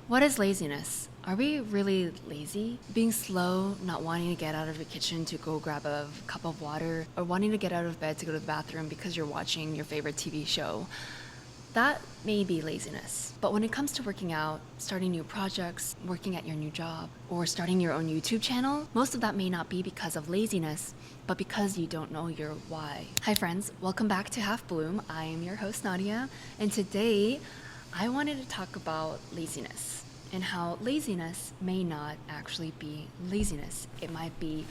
What is laziness? Are we really lazy? Being slow, not wanting to get out of the kitchen to go grab a cup of water, or wanting to get out of bed to go to the bathroom because you're watching your favorite TV show. That may be laziness. But when it comes to working out, starting new projects, working at your new job, or starting your own YouTube channel, most of that may not be because of laziness, but because you don't know your why. Hi friends, welcome back to Half Bloom. I am your host Nadia, and today I wanted to talk about laziness and how laziness may not actually be laziness. It might be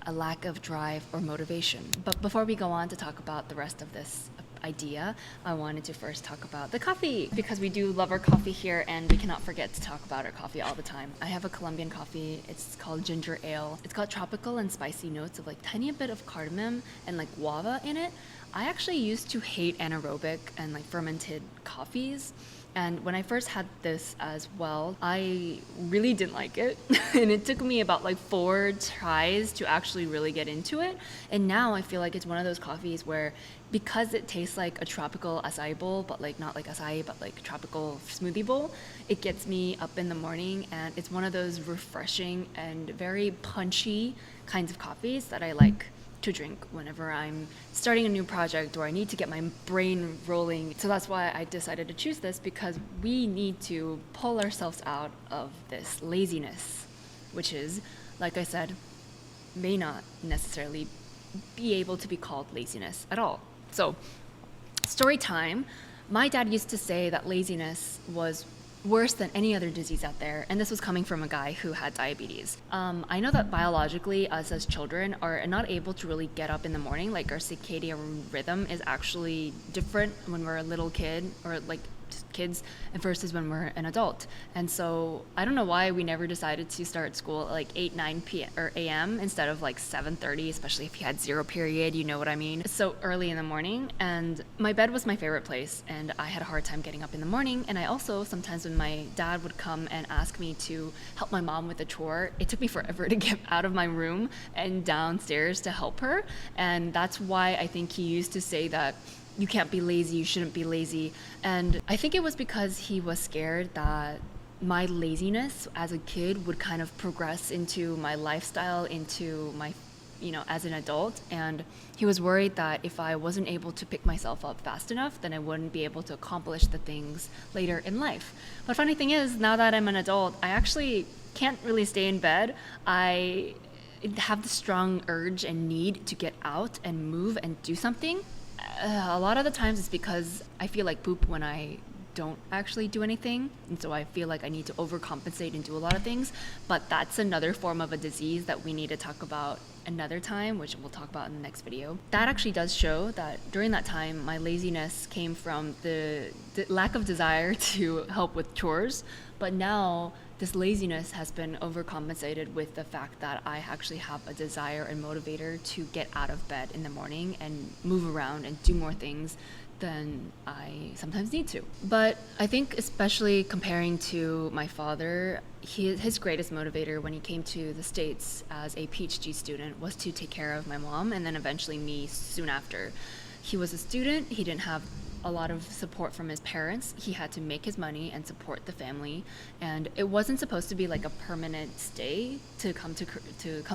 a lack of drive or motivation. But before we go on to talk about the rest of this idea, I wanted to first talk about the coffee, because we do love our coffee here and we cannot forget to talk about our coffee all the time. I have a Colombian coffee. It's called ginger ale. It's got tropical and spicy notes of like tiny bit of cardamom and like guava in it. I actually used to hate anaerobic and like fermented coffees. And when I first had this as well, I really didn't like it. And it took me about like 4 tries to actually really get into it. And now I feel like it's one of those coffees where, because it tastes like a tropical acai bowl, but like not like acai, but like tropical smoothie bowl, it gets me up in the morning. And it's one of those refreshing and very punchy kinds of coffees that I like to drink whenever I'm starting a new project or I need to get my brain rolling. So that's why I decided to choose this, because we need to pull ourselves out of this laziness, which is, like I said, may not necessarily be able to be called laziness at all. So, story time. My dad used to say that laziness was worse than any other disease out there, and this was coming from a guy who had diabetes. I know that biologically, us as children are not able to really get up in the morning. Like, our circadian rhythm is actually different when we're a little kid, or like just kids, versus when we're an adult. And so I don't know why we never decided to start school at like 8, 9 p.m. or a.m. instead of like 7:30, especially if you had zero period, you know what I mean? It's so early in the morning, and my bed was my favorite place, and I had a hard time getting up in the morning. And I also, sometimes when my dad would come and ask me to help my mom with a chore, it took me forever to get out of my room and downstairs to help her. And that's why I think he used to say that you can't be lazy, you shouldn't be lazy. And I think it was because he was scared that my laziness as a kid would kind of progress into my lifestyle, into my, as an adult. And he was worried that if I wasn't able to pick myself up fast enough, then I wouldn't be able to accomplish the things later in life. But funny thing is, now that I'm an adult, I actually can't really stay in bed. I have the strong urge and need to get out and move and do something. A lot of the times it's because I feel like poop when I don't actually do anything, and so I feel like I need to overcompensate and do a lot of things. But that's another form of a disease that we need to talk about another time, which we'll talk about in the next video. That actually does show that during that time my laziness came from the lack of desire to help with chores, but now this laziness has been overcompensated with the fact that I actually have a desire and motivator to get out of bed in the morning and move around and do more things than I sometimes need to. But I think, especially comparing to my father, his greatest motivator when he came to the States as a PhD student was to take care of my mom and then eventually me soon after. He was a student, he didn't have a lot of support from his parents. He had to make his money and support the family, and it wasn't supposed to be like a permanent stay to come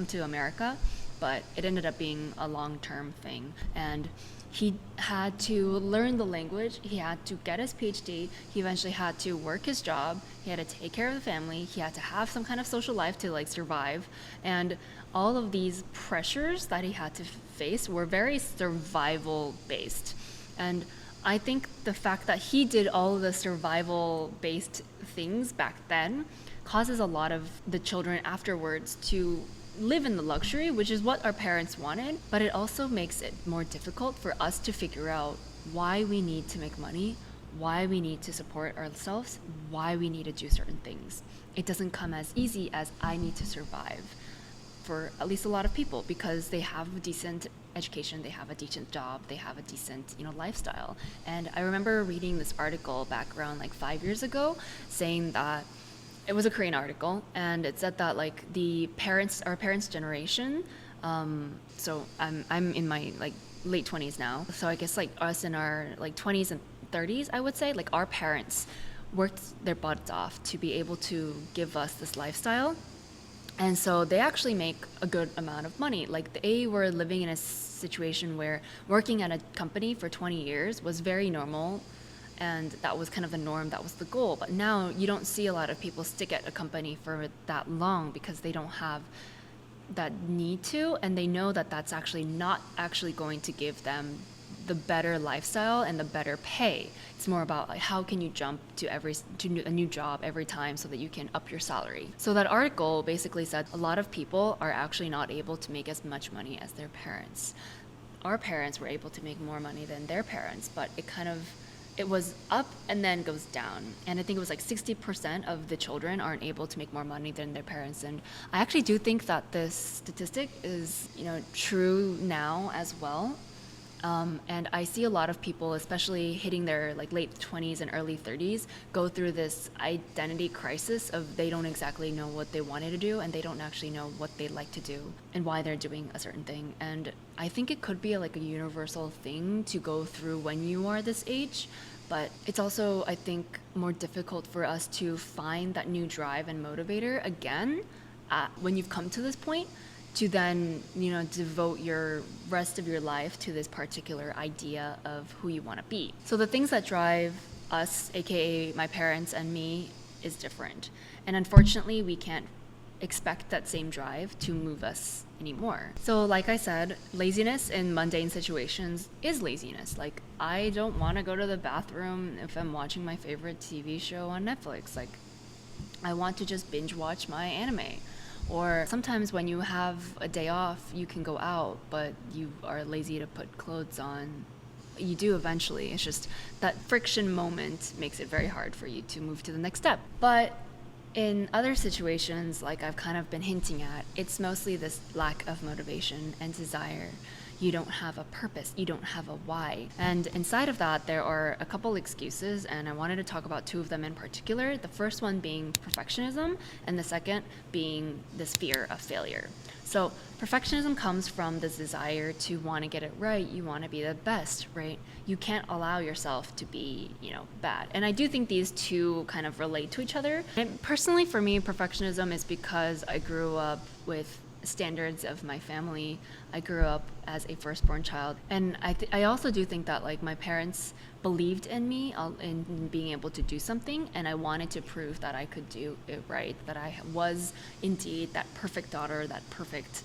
to America, but it ended up being a long-term thing. And he had to learn the language, he had to get his PhD, he eventually had to work his job, he had to take care of the family, he had to have some kind of social life to like survive. And all of these pressures that he had to face were very survival based. And I think the fact that he did all of the survival-based things back then causes a lot of the children afterwards to live in the luxury, which is what our parents wanted, but it also makes it more difficult for us to figure out why we need to make money, why we need to support ourselves, why we need to do certain things. It doesn't come as easy as I need to survive for at least a lot of people, because they have a decent education, they have a decent job, they have a decent, lifestyle. And I remember reading this article back around like 5 years ago saying that it was a Korean article, and it said that like our parents' generation, so I'm in my like late 20s now, so I guess like us in our like 20s and 30s, I would say, like our parents worked their butts off to be able to give us this lifestyle. And so they actually make a good amount of money. Like they were living in a situation where working at a company for 20 years was very normal, and that was kind of the norm, that was the goal. But now you don't see a lot of people stick at a company for that long because they don't have that need to, and they know that that's actually not actually going to give them the better lifestyle and the better pay. It's more about like how can you jump to a new job every time so that you can up your salary. So that article basically said a lot of people are actually not able to make as much money as their parents. Our parents were able to make more money than their parents, but it was up and then goes down. And I think it was like 60% of the children aren't able to make more money than their parents. And I actually do think that this statistic is, true now as well. And I see a lot of people, especially hitting their like late 20s and early 30s, go through this identity crisis of they don't exactly know what they wanted to do, and they don't actually know what they like to do and why they're doing a certain thing. And I think it could be like a universal thing to go through when you are this age, but it's also, I think, more difficult for us to find that new drive and motivator again when you've come to this point, to then, devote your rest of your life to this particular idea of who you want to be. So the things that drive us, aka my parents and me, is different. And unfortunately, we can't expect that same drive to move us anymore. So like I said, laziness in mundane situations is laziness. Like, I don't want to go to the bathroom if I'm watching my favorite TV show on Netflix. Like, I want to just binge watch my anime. Or sometimes when you have a day off, you can go out, but you are lazy to put clothes on. You do eventually. It's just that friction moment makes it very hard for you to move to the next step. But in other situations, like I've kind of been hinting at, it's mostly this lack of motivation and desire. You don't have a purpose, you don't have a why. And inside of that, there are a couple excuses, and I wanted to talk about two of them in particular. The first one being perfectionism, and the second being this fear of failure. So perfectionism comes from this desire to want to get it right. You want to be the best, right? You can't allow yourself to be, bad. And I do think these two kind of relate to each other. And personally, for me, perfectionism is because I grew up with standards of my family. I grew up as a firstborn child, and I also do think that like my parents believed in me in being able to do something, and I wanted to prove that I could do it right, that I was indeed that perfect daughter, that perfect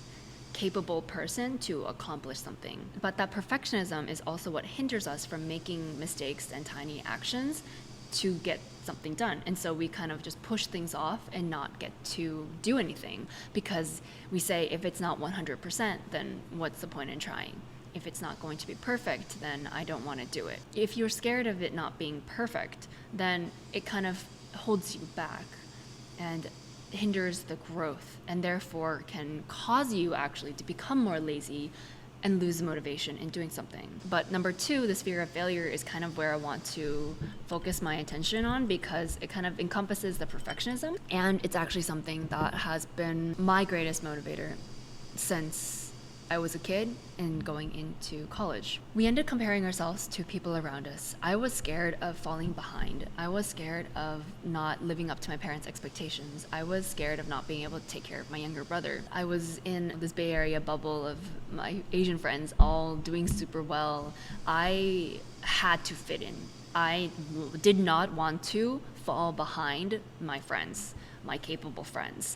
capable person to accomplish something. But that perfectionism is also what hinders us from making mistakes and tiny actions to get something done. And so we kind of just push things off and not get to do anything, because we say if it's not 100%, then what's the point in trying? If it's not going to be perfect, then I don't want to do it. If you're scared of it not being perfect, then it kind of holds you back and hinders the growth, and therefore can cause you actually to become more lazy and lose motivation in doing something. But number two, this fear of failure, is kind of where I want to focus my attention on, because it kind of encompasses the perfectionism, and it's actually something that has been my greatest motivator since I was a kid and going into college. We ended comparing ourselves to people around us. I was scared of falling behind. I was scared of not living up to my parents' expectations. I was scared of not being able to take care of my younger brother. I was in this Bay Area bubble of my Asian friends all doing super well. I had to fit in. I did not want to fall behind my friends, my capable friends.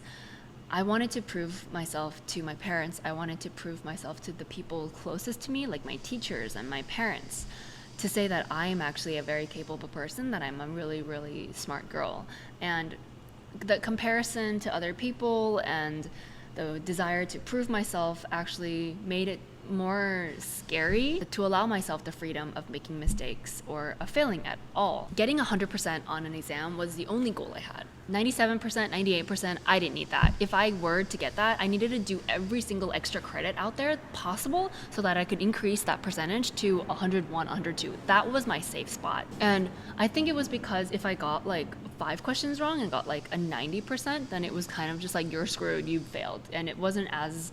I wanted to prove myself to my parents. I wanted to prove myself to the people closest to me, like my teachers and my parents, to say that I am actually a very capable person, that I'm a really, really smart girl. And the comparison to other people and the desire to prove myself actually made it more scary to allow myself the freedom of making mistakes or of failing at all. Getting 100% on an exam was the only goal I had. 97%, 98%, I didn't need that. If I were to get that, I needed to do every single extra credit out there possible so that I could increase that percentage to 101, 102. That was my safe spot. And I think it was because if I got like 5 questions wrong and got like a 90%, then it was kind of just like, you're screwed, you failed. And it wasn't as,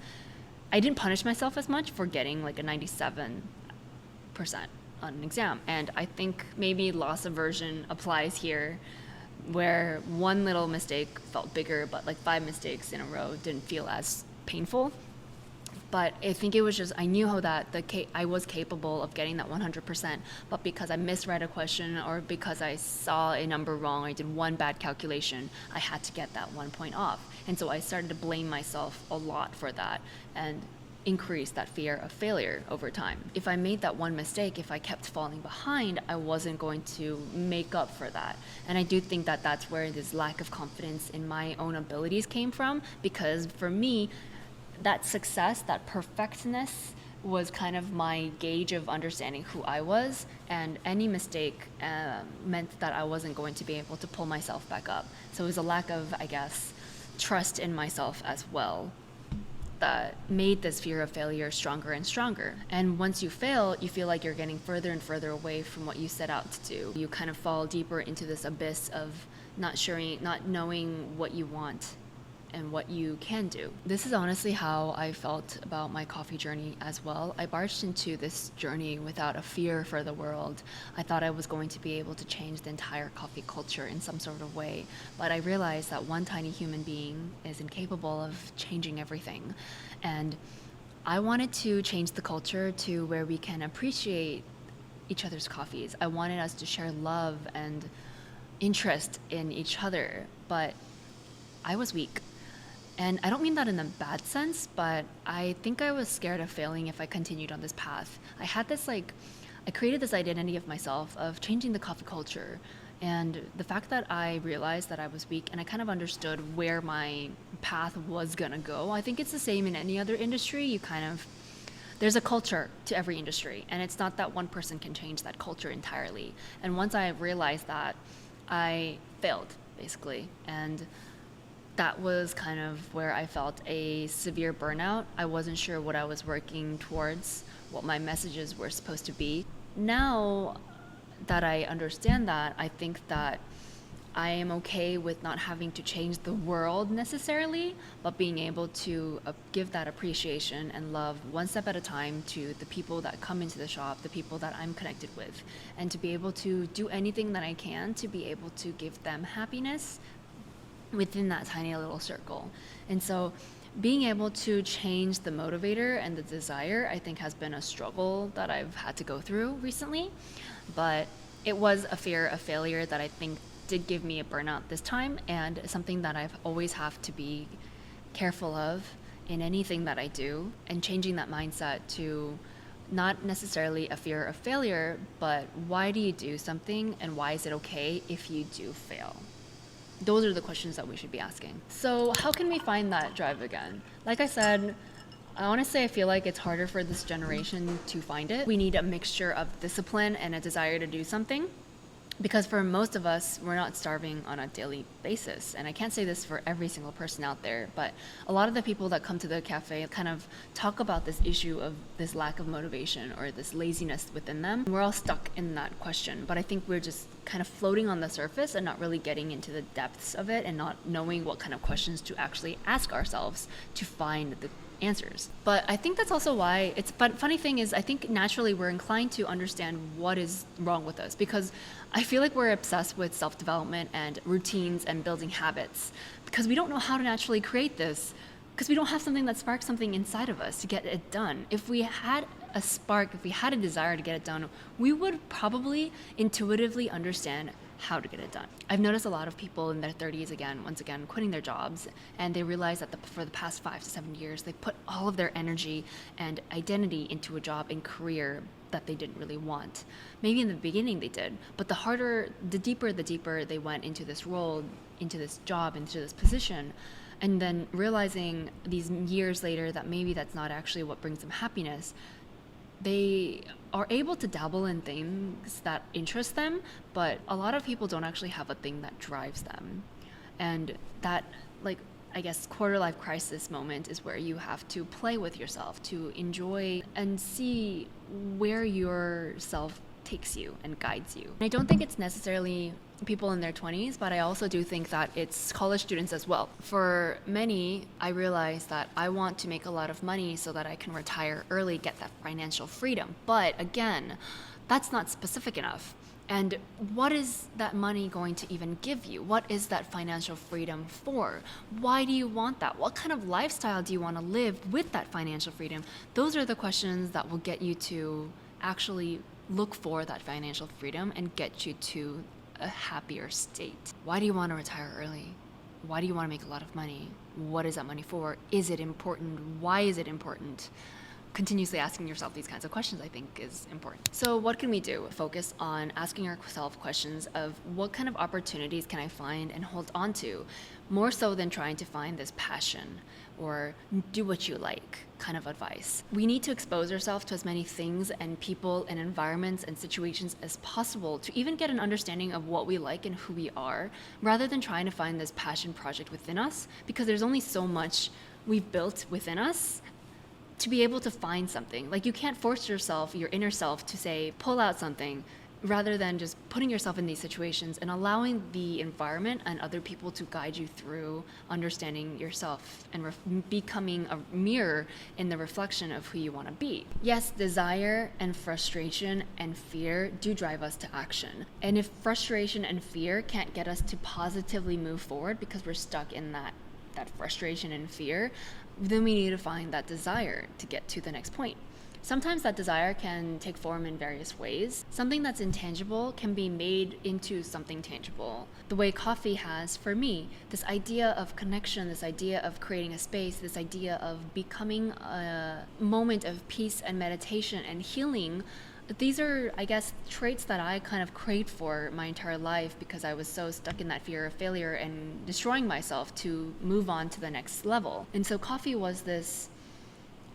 I didn't punish myself as much for getting like a 97% on an exam. And I think maybe loss aversion applies here where one little mistake felt bigger, but like 5 mistakes in a row didn't feel as painful. But I think it was just, I knew how that I was capable of getting that 100%, but because I misread a question or because I saw a number wrong, I did one bad calculation, I had to get that 1 point off. And so I started to blame myself a lot for that and increase that fear of failure over time. If I made that one mistake, if I kept falling behind, I wasn't going to make up for that. And I do think that that's where this lack of confidence in my own abilities came from, because for me, that success, that perfectness was kind of my gauge of understanding who I was, and any mistake meant that I wasn't going to be able to pull myself back up. So it was a lack of, I guess, trust in myself as well that made this fear of failure stronger and stronger. And once you fail, you feel like you're getting further and further away from what you set out to do. You kind of fall deeper into this abyss of not knowing what you want and what you can do. This is honestly how I felt about my coffee journey as well. I barged into this journey without a fear for the world. I thought I was going to be able to change the entire coffee culture in some sort of way, but I realized that one tiny human being is incapable of changing everything. And I wanted to change the culture to where we can appreciate each other's coffees. I wanted us to share love and interest in each other, but I was weak. And I don't mean that in a bad sense, but I think I was scared of failing if I continued on this path. I created this identity of myself of changing the coffee culture. And the fact that I realized that I was weak and I kind of understood where my path was gonna go, I think it's the same in any other industry. There's a culture to every industry, and it's not that one person can change that culture entirely. And once I realized that, I failed, basically. And that was kind of where I felt a severe burnout. I wasn't sure what I was working towards, what my messages were supposed to be. Now that I understand that, I think that I am okay with not having to change the world necessarily, but being able to give that appreciation and love one step at a time to the people that come into the shop, the people that I'm connected with, and to be able to do anything that I can to be able to give them happiness within that tiny little circle. And so being able to change the motivator and the desire, I think, has been a struggle that I've had to go through recently. But it was a fear of failure that I think did give me a burnout this time, and something that I've always have to be careful of in anything that I do, and changing that mindset to not necessarily a fear of failure, but why do you do something and why is it okay if you do fail? Those are the questions that we should be asking. So how can we find that drive again? Like I said, honestly, I feel like it's harder for this generation to find it. We need a mixture of discipline and a desire to do something. Because for most of us, we're not starving on a daily basis. And I can't say this for every single person out there, but a lot of the people that come to the cafe kind of talk about this issue of this lack of motivation or this laziness within them. We're all stuck in that question, but I think we're just kind of floating on the surface and not really getting into the depths of it and not knowing what kind of questions to actually ask ourselves to find the answers. But I think that's also why but funny thing is, I think naturally we're inclined to understand what is wrong with us, because I feel like we're obsessed with self-development and routines and building habits because we don't know how to naturally create this, because we don't have something that sparks something inside of us to get it done. If we had a spark, if we had a desire to get it done, we would probably intuitively understand how to get it done. I've noticed a lot of people in their 30s once again, quitting their jobs, and they realize that for the past 5 to 7 years, they put all of their energy and identity into a job and career that they didn't really want. Maybe in the beginning they did, but the deeper they went into this role, into this job, into this position, and then realizing these years later that maybe that's not actually what brings them happiness, they are able to dabble in things that interest them, but a lot of people don't actually have a thing that drives them. And that, I guess, quarter life crisis moment is where you have to play with yourself to enjoy and see where yourself takes you and guides you. And I don't think it's necessarily people in their 20s, but I also do think that it's college students as well. For many, I realized that I want to make a lot of money so that I can retire early, get that financial freedom. But again, that's not specific enough. And what is that money going to even give you? What is that financial freedom for? Why do you want that? What kind of lifestyle do you want to live with that financial freedom? Those are the questions that will get you to actually look for that financial freedom and get you to a happier state. Why do you want to retire early? Why do you want to make a lot of money? What is that money for? Is it important? Why is it important? Continuously asking yourself these kinds of questions, I think, is important. So what can we do? Focus on asking ourselves questions of what kind of opportunities can I find and hold on to, more so than trying to find this passion or do what you like kind of advice. We need to expose ourselves to as many things and people and environments and situations as possible to even get an understanding of what we like and who we are, rather than trying to find this passion project within us, because there's only so much we've built within us to be able to find something. Like, you can't force yourself, your inner self, to say, pull out something, rather than just putting yourself in these situations and allowing the environment and other people to guide you through understanding yourself and becoming a mirror in the reflection of who you want to be. Yes, desire and frustration and fear do drive us to action. And if frustration and fear can't get us to positively move forward because we're stuck in that frustration and fear, then we need to find that desire to get to the next point. Sometimes that desire can take form in various ways. Something that's intangible can be made into something tangible. The way coffee has, for me, this idea of connection, this idea of creating a space, this idea of becoming a moment of peace and meditation and healing. These are, I guess, traits that I kind of craved for my entire life because I was so stuck in that fear of failure and destroying myself to move on to the next level. And so coffee was this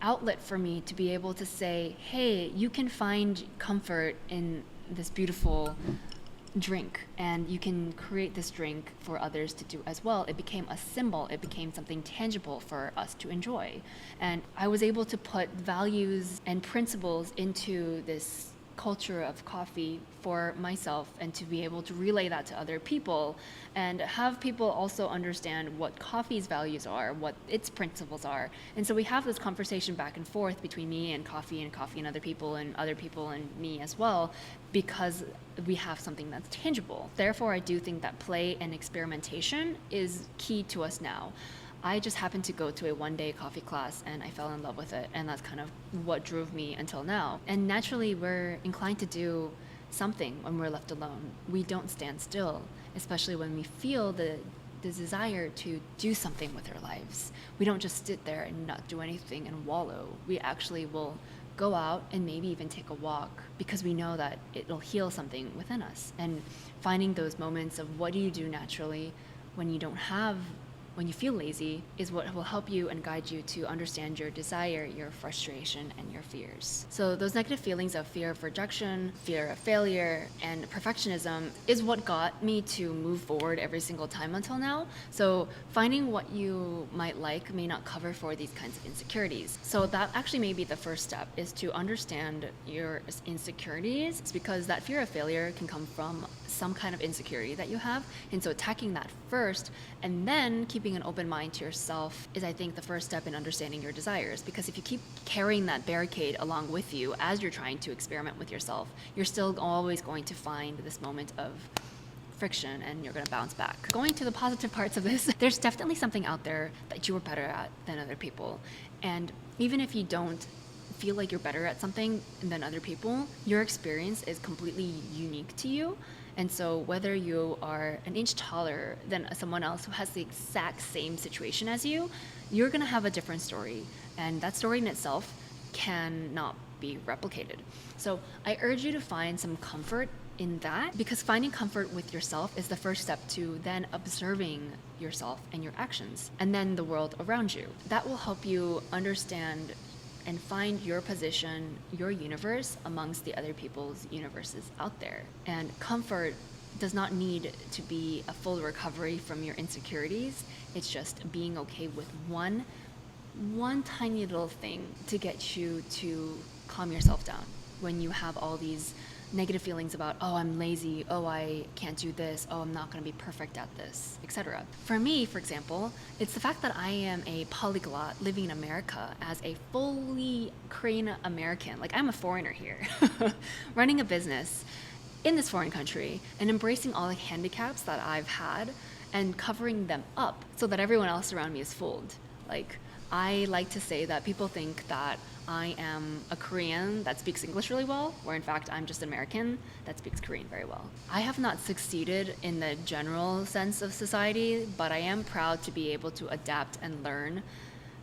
outlet for me to be able to say, hey, you can find comfort in this beautiful drink, and you can create this drink for others to do as well. It became a symbol. It became something tangible for us to enjoy. And I was able to put values and principles into this culture of coffee for myself, and to be able to relay that to other people and have people also understand what coffee's values are, what its principles are. And so we have this conversation back and forth between me and coffee and other people and me as well, because we have something that's tangible. Therefore, I do think that play and experimentation is key to us now. I just happened to go to a one-day coffee class and I fell in love with it, and that's kind of what drove me until now. And naturally, we're inclined to do something when we're left alone. We don't stand still, especially when we feel the desire to do something with our lives. We don't just sit there and not do anything and wallow. We actually will go out and maybe even take a walk, because we know that it'll heal something within us. And finding those moments of what do you do naturally when you feel lazy is what will help you and guide you to understand your desire, your frustration, and your fears. So those negative feelings of fear of rejection, fear of failure, and perfectionism is what got me to move forward every single time until now. So finding what you might like may not cover for these kinds of insecurities. So that actually may be the first step, is to understand your insecurities. It's because that fear of failure can come from some kind of insecurity that you have. And so attacking that first, and then keeping an open mind to yourself, is, I think, the first step in understanding your desires. Because if you keep carrying that barricade along with you as you're trying to experiment with yourself, you're still always going to find this moment of friction and you're going to bounce back. Going to the positive parts of this, there's definitely something out there that you are better at than other people. And even if you don't feel like you're better at something than other people, your experience is completely unique to you. And so whether you are an inch taller than someone else who has the exact same situation as you, you're going to have a different story. And that story in itself cannot be replicated. So I urge you to find some comfort in that, because finding comfort with yourself is the first step to then observing yourself and your actions, and then the world around you. That will help you understand and find your position, your universe amongst the other people's universes out there. And comfort does not need to be a full recovery from your insecurities. It's just being okay with one tiny little thing to get you to calm yourself down when you have all these negative feelings about, oh, I'm lazy, oh, I can't do this, oh, I'm not going to be perfect at this, etc. For me, for example, it's the fact that I am a polyglot living in America as a fully Korean American. Like, I'm a foreigner here running a business. in this foreign country and embracing all the handicaps that I've had and covering them up so that everyone else around me is fooled. Like, I like to say that people think that I am a Korean that speaks English really well, where in fact I'm just an American that speaks Korean very well. I have not succeeded in the general sense of society, but I am proud to be able to adapt and learn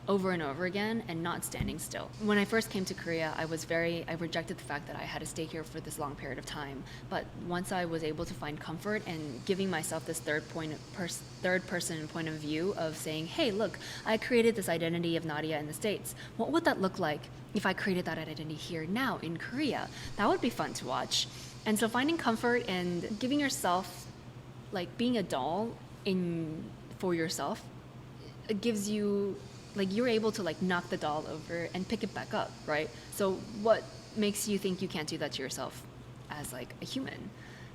over and over again and not standing still. When I first came to Korea, I rejected the fact that I had to stay here for this long period of time. But once I was able to find comfort in giving myself this third person point of view of saying, hey, look, I created this identity of Nadia in the States. What would that look like if I created that identity here now in Korea? That would be fun to watch. And so finding comfort and giving yourself, like being a doll for yourself, it gives you, like, you're able to like knock the doll over and pick it back up, right? So what makes you think you can't do that to yourself as like a human?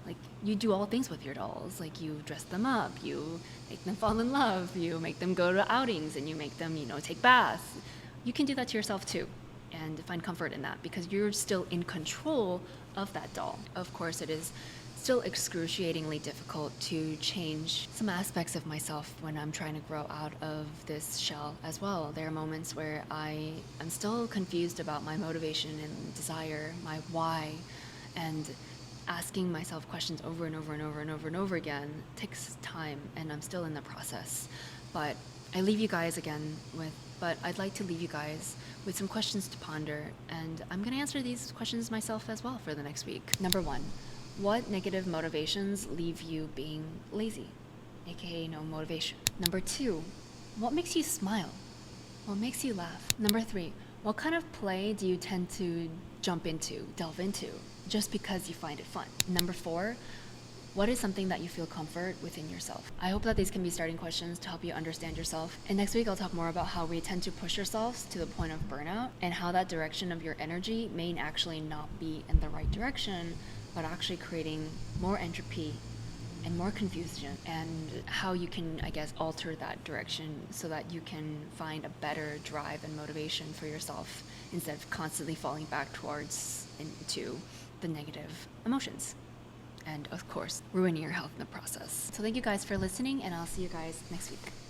Like, you do all things with your dolls. Like, you dress them up, you make them fall in love, you make them go to outings, and you make them, take baths. You can do that to yourself too, and find comfort in that because you're still in control of that doll. Of course, it is still excruciatingly difficult to change some aspects of myself when I'm trying to grow out of this shell as well. There are moments where I am still confused about my motivation and desire, my why, and asking myself questions over and over and over and over and over again takes time, and I'm still in the process. But I'd like to leave you guys with some questions to ponder, and I'm gonna answer these questions myself as well for the next week. Number 1. What negative motivations leave you being lazy, aka no motivation? Number 2, what makes you smile? What makes you laugh? Number 3, what kind of play do you tend to delve into, just because you find it fun? Number 4, what is something that you feel comfort within yourself? I hope that these can be starting questions to help you understand yourself. And next week, I'll talk more about how we tend to push ourselves to the point of burnout and how that direction of your energy may actually not be in the right direction, but actually creating more entropy and more confusion, and how you can, alter that direction so that you can find a better drive and motivation for yourself instead of constantly falling back into the negative emotions. And of course, ruining your health in the process. So thank you guys for listening, and I'll see you guys next week.